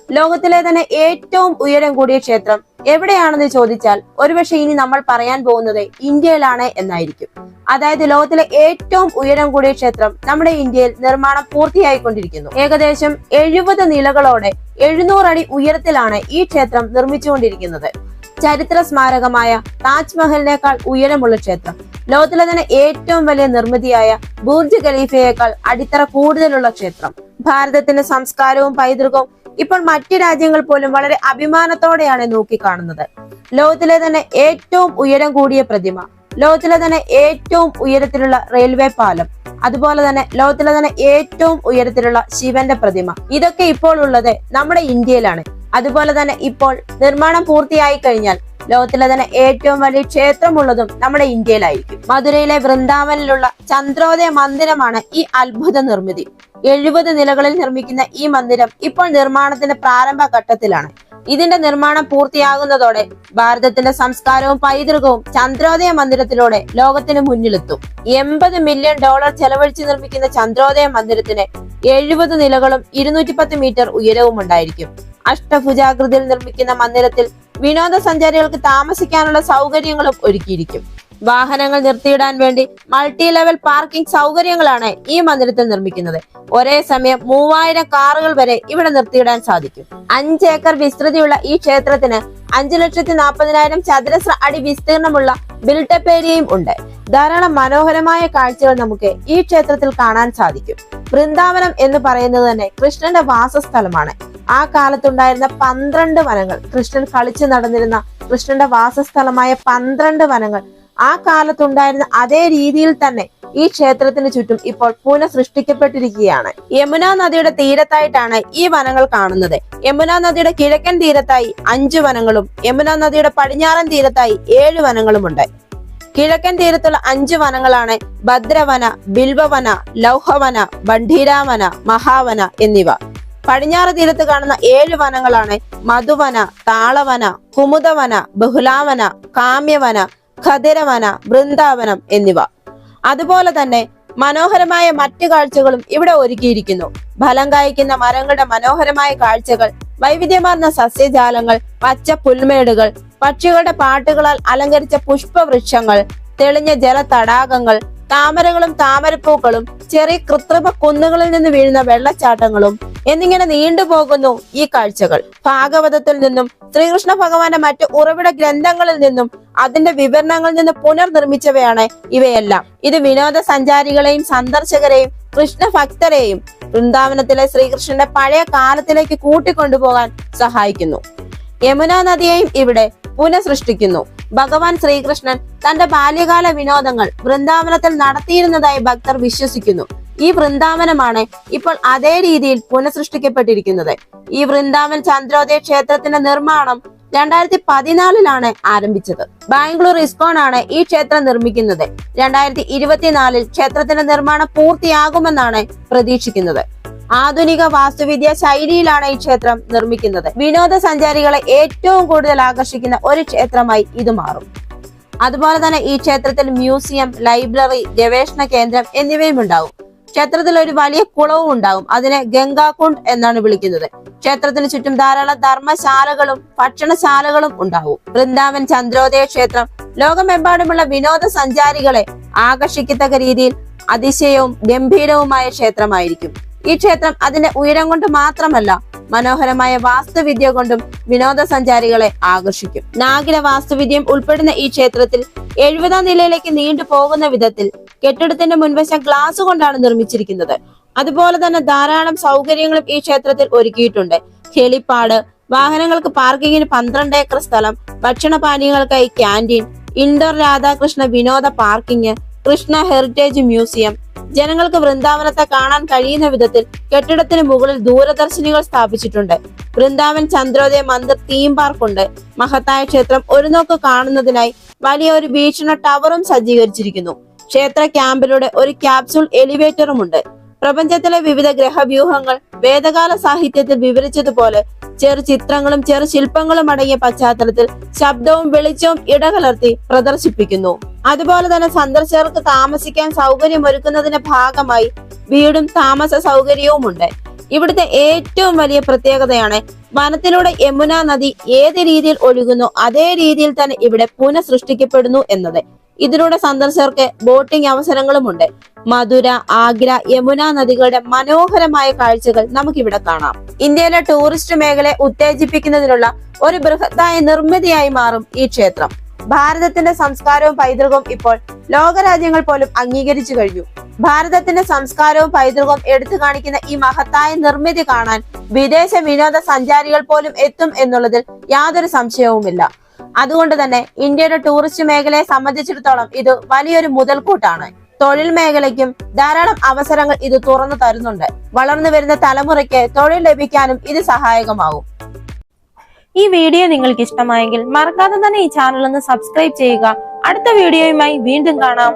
ലോകത്തിലെ തന്നെ ഏറ്റവും ഉയരം കൂടിയ ക്ഷേത്രം എവിടെയാണെന്ന് ചോദിച്ചാൽ ഒരുപക്ഷെ ഇനി നമ്മൾ പറയാൻ പോകുന്നത് ഇന്ത്യയിലാണ് എന്നായിരിക്കും. അതായത് ലോകത്തിലെ ഏറ്റവും ഉയരം കൂടിയ ക്ഷേത്രം നമ്മുടെ ഇന്ത്യയിൽ നിർമ്മാണം പൂർത്തിയായിക്കൊണ്ടിരിക്കുന്നു. ഏകദേശം 70 നിലകളോടെ 700 അടി ഉയരത്തിലാണ് ഈ ക്ഷേത്രം നിർമ്മിച്ചുകൊണ്ടിരിക്കുന്നത്. ചരിത്ര സ്മാരകമായ താജ്മഹലിനേക്കാൾ ഉയരമുള്ള ക്ഷേത്രം, ലോകത്തിലെ തന്നെ ഏറ്റവും വലിയ നിർമ്മിതിയായ ബുർജ് ഖലീഫയേക്കാൾ അടിത്തറ കൂടുതലുള്ള ക്ഷേത്രം, ഭാരതത്തിന്റെ സംസ്കാരവും പൈതൃകവും ഇപ്പോൾ മറ്റു രാജ്യങ്ങൾ പോലും വളരെ അഭിമാനത്തോടെയാണ് നോക്കിക്കാണുന്നത്. ലോകത്തിലെ തന്നെ ഏറ്റവും ഉയരം കൂടിയ പ്രതിമ, ലോകത്തിലെ തന്നെ ഏറ്റവും ഉയരത്തിലുള്ള റെയിൽവേ പാലം, അതുപോലെ തന്നെ ലോകത്തിലെ തന്നെ ഏറ്റവും ഉയരത്തിലുള്ള ശിവന്റെ പ്രതിമ, ഇതൊക്കെ ഇപ്പോൾ ഉള്ളത് നമ്മുടെ ഇന്ത്യയിലാണ്. അതുപോലെ തന്നെ ഇപ്പോൾ നിർമ്മാണം പൂർത്തിയായി കഴിഞ്ഞാൽ ലോകത്തിലെ തന്നെ ഏറ്റവും വലിയ ക്ഷേത്രമുള്ളതും നമ്മുടെ ഇന്ത്യയിലായിരിക്കും. മധുരയിലെ വൃന്ദാവനിലുള്ള ചന്ദ്രോദയ മന്ദിരമാണ് ഈ അത്ഭുത നിർമ്മിതി. 70 നിലകളിൽ നിർമ്മിക്കുന്ന ഈ മന്ദിരം ഇപ്പോൾ നിർമ്മാണത്തിന്റെ പ്രാരംഭ ഘട്ടത്തിലാണ്. ഇതിന്റെ നിർമ്മാണം പൂർത്തിയാകുന്നതോടെ ഭാരതത്തിന്റെ സംസ്കാരവും പൈതൃകവും ചന്ദ്രോദയ മന്ദിരത്തിലൂടെ ലോകത്തിന് മുന്നിലെത്തും. $80 മില്യൺ ചെലവഴിച്ച് നിർമ്മിക്കുന്ന ചന്ദ്രോദയ മന്ദിരത്തിന് 70 നിലകളും 210 മീറ്റർ ഉയരവും ഉണ്ടായിരിക്കും. അഷ്ടഭുജാകൃതിയിൽ നിർമ്മിക്കുന്ന മന്ദിരത്തിൽ വിനോദസഞ്ചാരികൾക്ക് താമസിക്കാനുള്ള സൗകര്യങ്ങളും ഒരുക്കിയിരിക്കും. വാഹനങ്ങൾ നിർത്തിയിടാൻ വേണ്ടി മൾട്ടി ലെവൽ പാർക്കിംഗ് സൗകര്യങ്ങളാണ് ഈ മന്ദിരത്തിൽ നിർമ്മിക്കുന്നത്. ഒരേ സമയം 3000 കാറുകൾ വരെ ഇവിടെ നിർത്തിയിടാൻ സാധിക്കും. 5 ഏക്കർ വിസ്തൃതിയുള്ള ഈ ക്ഷേത്രത്തിന് 5,40,000 ചതുരശ്ര അടി വിസ്തീർണമുള്ള ബിൽട്ടപ്പ് ഏരിയയും ഉണ്ട്. ധാരാളം മനോഹരമായ കാഴ്ചകൾ നമുക്ക് ഈ ക്ഷേത്രത്തിൽ കാണാൻ സാധിക്കും. വൃന്ദാവനം എന്ന് പറയുന്നത് തന്നെ കൃഷ്ണന്റെ വാസസ്ഥലമാണ്. ആ കാലത്തുണ്ടായിരുന്ന 12 വനങ്ങൾ, കൃഷ്ണൻ കളിച്ചു നടന്നിരുന്ന കൃഷ്ണന്റെ വാസസ്ഥലമായ 12 വനങ്ങൾ ആ കാലത്തുണ്ടായിരുന്ന അതേ രീതിയിൽ തന്നെ ഈ ക്ഷേത്രത്തിന് ചുറ്റും ഇപ്പോൾ പുനഃസൃഷ്ടിക്കപ്പെട്ടിരിക്കുകയാണ്. യമുന നദിയുടെ തീരത്തായിട്ടാണ് ഈ വനങ്ങൾ കാണുന്നത്. യമുന നദിയുടെ കിഴക്കൻ തീരത്തായി 5 വനങ്ങളും യമുന നദിയുടെ പടിഞ്ഞാറൻ തീരത്തായി 7 വനങ്ങളുമുണ്ട്. കിഴക്കൻ തീരത്തുള്ള 5 വനങ്ങളാണ് ഭദ്രവന, ബിൽവവന, ലൗഹവന, ബണ്ഡീരാവന, മഹാവന എന്നിവ. പടിഞ്ഞാറ് തീരത്ത് കാണുന്ന 7 വനങ്ങളാണ് മധുവന, താളവന, കുമുദവന, ബഹുലാവന, കാമ്യവന, ഖദിരവന, വൃന്ദാവനം എന്നിവ. അതുപോലെ തന്നെ മനോഹരമായ മറ്റു കാഴ്ചകളും ഇവിടെ ഒരുക്കിയിരിക്കുന്നു. ഫലം കായ്ക്കുന്ന മരങ്ങളുടെ മനോഹരമായ കാഴ്ചകൾ, വൈവിധ്യമാർന്ന സസ്യജാലങ്ങൾ, പച്ച പുൽമേടുകൾ, പക്ഷികളുടെ പാട്ടുകളാൽ അലങ്കരിച്ച പുഷ്പവൃക്ഷങ്ങൾ, തെളിഞ്ഞ ജല തടാകങ്ങൾ, താമരകളും താമരപ്പൂക്കളും, ചെറിയ കൃത്രിമ കുന്നുകളിൽ നിന്ന് വീഴുന്ന വെള്ളച്ചാട്ടങ്ങളും എന്നിങ്ങനെ നീണ്ടുപോകുന്നു ഈ കാഴ്ചകൾ. ഭാഗവതത്തിൽ നിന്നും ശ്രീകൃഷ്ണ ഭഗവാന്റെ മറ്റു ഉറവിട ഗ്രന്ഥങ്ങളിൽ നിന്നും അതിന്റെ വിവരണങ്ങളിൽ നിന്ന് പുനർനിർമ്മിച്ചവയാണ് ഇവയെല്ലാം. ഇത് വിനോദസഞ്ചാരികളെയും സന്ദർശകരെയും കൃഷ്ണ ഭക്തരെയും വൃന്ദാവനത്തിലെ ശ്രീകൃഷ്ണന്റെ പഴയ കാലത്തിലേക്ക് കൂട്ടിക്കൊണ്ടുപോകാൻ സഹായിക്കുന്നു. യമുന നദിയെയും ഇവിടെ പുനഃസൃഷ്ടിക്കുന്നു. ഭഗവാൻ ശ്രീകൃഷ്ണൻ തന്റെ ബാല്യകാല വിനോദങ്ങൾ വൃന്ദാവനത്തിൽ നടത്തിയിരുന്നതായി ഭക്തർ വിശ്വസിക്കുന്നു. ഈ വൃന്ദാവനമാണ് ഇപ്പോൾ അതേ രീതിയിൽ പുനഃസൃഷ്ടിക്കപ്പെട്ടിരിക്കുന്നത്. ഈ വൃന്ദാവൻ ചന്ദ്രോദയ ക്ഷേത്രത്തിന്റെ നിർമ്മാണം 2014 ആരംഭിച്ചത്. ബാംഗ്ലൂർ ഇസ്കോൺ ആണ് ഈ ക്ഷേത്രം നിർമ്മിക്കുന്നത്. 2024 ക്ഷേത്രത്തിന്റെ നിർമ്മാണം പൂർത്തിയാകുമെന്നാണ് പ്രതീക്ഷിക്കുന്നത്. ആധുനിക വാസ്തുവിദ്യ ശൈലിയിലാണ് ഈ ക്ഷേത്രം നിർമ്മിക്കുന്നത്. വിനോദസഞ്ചാരികളെ ഏറ്റവും കൂടുതൽ ആകർഷിക്കുന്ന ഒരു ക്ഷേത്രമായി ഇത് മാറും. അതുപോലെ തന്നെ ഈ ക്ഷേത്രത്തിൽ മ്യൂസിയം, ലൈബ്രറി, ഗവേഷണ കേന്ദ്രം എന്നിവയും ഉണ്ടാവും. ക്ഷേത്രത്തിൽ ഒരു വലിയ കുളവും ഉണ്ടാകും. അതിനെ ഗംഗാകുണ്ട് എന്നാണ് വിളിക്കുന്നത്. ക്ഷേത്രത്തിന് ചുറ്റും ധാരാളം ധർമ്മശാലകളും ഭക്ഷണശാലകളും ഉണ്ടാവും. വൃന്ദാവൻ ചന്ദ്രോദയ ക്ഷേത്രം ലോകമെമ്പാടുമുള്ള വിനോദസഞ്ചാരികളെ ആകർഷിക്കത്തക്ക രീതിയിൽ അതിശയവും ഗംഭീരവുമായ ക്ഷേത്രമായിരിക്കും. ഈ ക്ഷേത്രം അതിന്റെ ഉയരം കൊണ്ട് മാത്രമല്ല, മനോഹരമായ വാസ്തുവിദ്യ കൊണ്ടും വിനോദസഞ്ചാരികളെ ആകർഷിക്കും. നാഗില വാസ്തുവിദ്യയും ഉൾപ്പെടുന്ന ഈ ക്ഷേത്രത്തിൽ 70ാം നിലയിലേക്ക് നീണ്ടു പോകുന്ന വിധത്തിൽ കെട്ടിടത്തിന്റെ മുൻവശം ഗ്ലാസ് കൊണ്ടാണ് നിർമ്മിച്ചിരിക്കുന്നത്. അതുപോലെ തന്നെ ധാരാളം സൗകര്യങ്ങളും ഈ ക്ഷേത്രത്തിൽ ഒരുക്കിയിട്ടുണ്ട്. ഹെലിപ്പാഡ്, വാഹനങ്ങൾക്ക് പാർക്കിങ്ങിന് 12 ഏക്കർ സ്ഥലം, ഭക്ഷണപാനീയങ്ങൾക്കായി ക്യാന്റീൻ, ഇൻഡോർ രാധാകൃഷ്ണ വിനോദ പാർക്കിംഗ്, കൃഷ്ണ ഹെറിറ്റേജ് മ്യൂസിയം. ജനങ്ങൾക്ക് വൃന്ദാവനത്തെ കാണാൻ കഴിയുന്ന വിധത്തിൽ കെട്ടിടത്തിന് മുകളിൽ ദൂരദർശിനികൾ സ്ഥാപിച്ചിട്ടുണ്ട്. വൃന്ദാവൻ ചന്ദ്രോദയ മന്ദിർ തീം പാർക്കുണ്ട്. മഹത്തായ ക്ഷേത്രം ഒരു നോക്ക് കാണുന്നതിനായി വലിയ ഒരു വീക്ഷണ ടവറും സജ്ജീകരിച്ചിരിക്കുന്നു. ക്ഷേത്ര ക്യാമ്പിലൂടെ ഒരു ക്യാപ്സൂൾ എലിവേറ്ററും ഉണ്ട്. പ്രപഞ്ചത്തിലെ വിവിധ ഗ്രഹവ്യൂഹങ്ങൾ വേദകാല സാഹിത്യത്തിൽ വിവരിച്ചതുപോലെ ചെറു ചിത്രങ്ങളും ചെറു ശില്പങ്ങളും അടങ്ങിയ പശ്ചാത്തലത്തിൽ ശബ്ദവും വെളിച്ചവും ഇടകലർത്തി പ്രദർശിപ്പിക്കുന്നു. അതുപോലെ തന്നെ സന്ദർശകർക്ക് താമസിക്കാൻ സൗകര്യമൊരുക്കുന്നതിന്റെ ഭാഗമായി വീടും താമസ സൗകര്യവുമുണ്ട്. ഇവിടുത്തെ ഏറ്റവും വലിയ പ്രത്യേകതയാണ് വനത്തിലൂടെ യമുന നദി ഏത് രീതിയിൽ ഒഴുകുന്നു അതേ രീതിയിൽ തന്നെ ഇവിടെ പുനഃസൃഷ്ടിക്കപ്പെടുന്നു എന്നത്. ഇതിലൂടെ സന്ദർശകർക്ക് ബോട്ടിംഗ് അവസരങ്ങളുമുണ്ട്. മധുര, ആഗ്ര, യമുന നദികളുടെ മനോഹരമായ കാഴ്ചകൾ നമുക്കിവിടെ കാണാം. ഇന്ത്യയിലെ ടൂറിസ്റ്റ് മേഖലയെ ഉത്തേജിപ്പിക്കുന്നതിനുള്ള ഒരു ബൃഹത്തായ നിർമ്മിതിയായി മാറും ഈ ക്ഷേത്രം. ഭാരതത്തിന്റെ സംസ്കാരവും പൈതൃകവും ഇപ്പോൾ ലോകരാജ്യങ്ങൾ പോലും അംഗീകരിച്ചു കഴിഞ്ഞു. ഭാരതത്തിന്റെ സംസ്കാരവും പൈതൃകവും എടുത്തു കാണിക്കുന്ന ഈ മഹത്തായ നിർമ്മിതി കാണാൻ വിദേശ വിനോദ സഞ്ചാരികൾ പോലും എത്തും എന്നുള്ളതിൽ യാതൊരു സംശയവുമില്ല. അതുകൊണ്ട് തന്നെ ഇന്ത്യയുടെ ടൂറിസ്റ്റ് മേഖലയെ സംബന്ധിച്ചിടത്തോളം ഇത് വലിയൊരു മുതൽക്കൂട്ടാണ്. തൊഴിൽ മേഖലയ്ക്കും ധാരാളം അവസരങ്ങൾ ഇത് തുറന്നു തരുന്നുണ്ട്. വളർന്നു വരുന്ന തലമുറയ്ക്ക് തൊഴിൽ ലഭിക്കാനും ഇത് സഹായകമാകും. ഈ വീഡിയോ നിങ്ങൾക്ക് ഇഷ്ടമായെങ്കിൽ മറക്കാതെ തന്നെ ഈ ചാനൽ ഒന്ന് സബ്സ്ക്രൈബ് ചെയ്യുക. അടുത്ത വീഡിയോയുമായി വീണ്ടും കാണാം.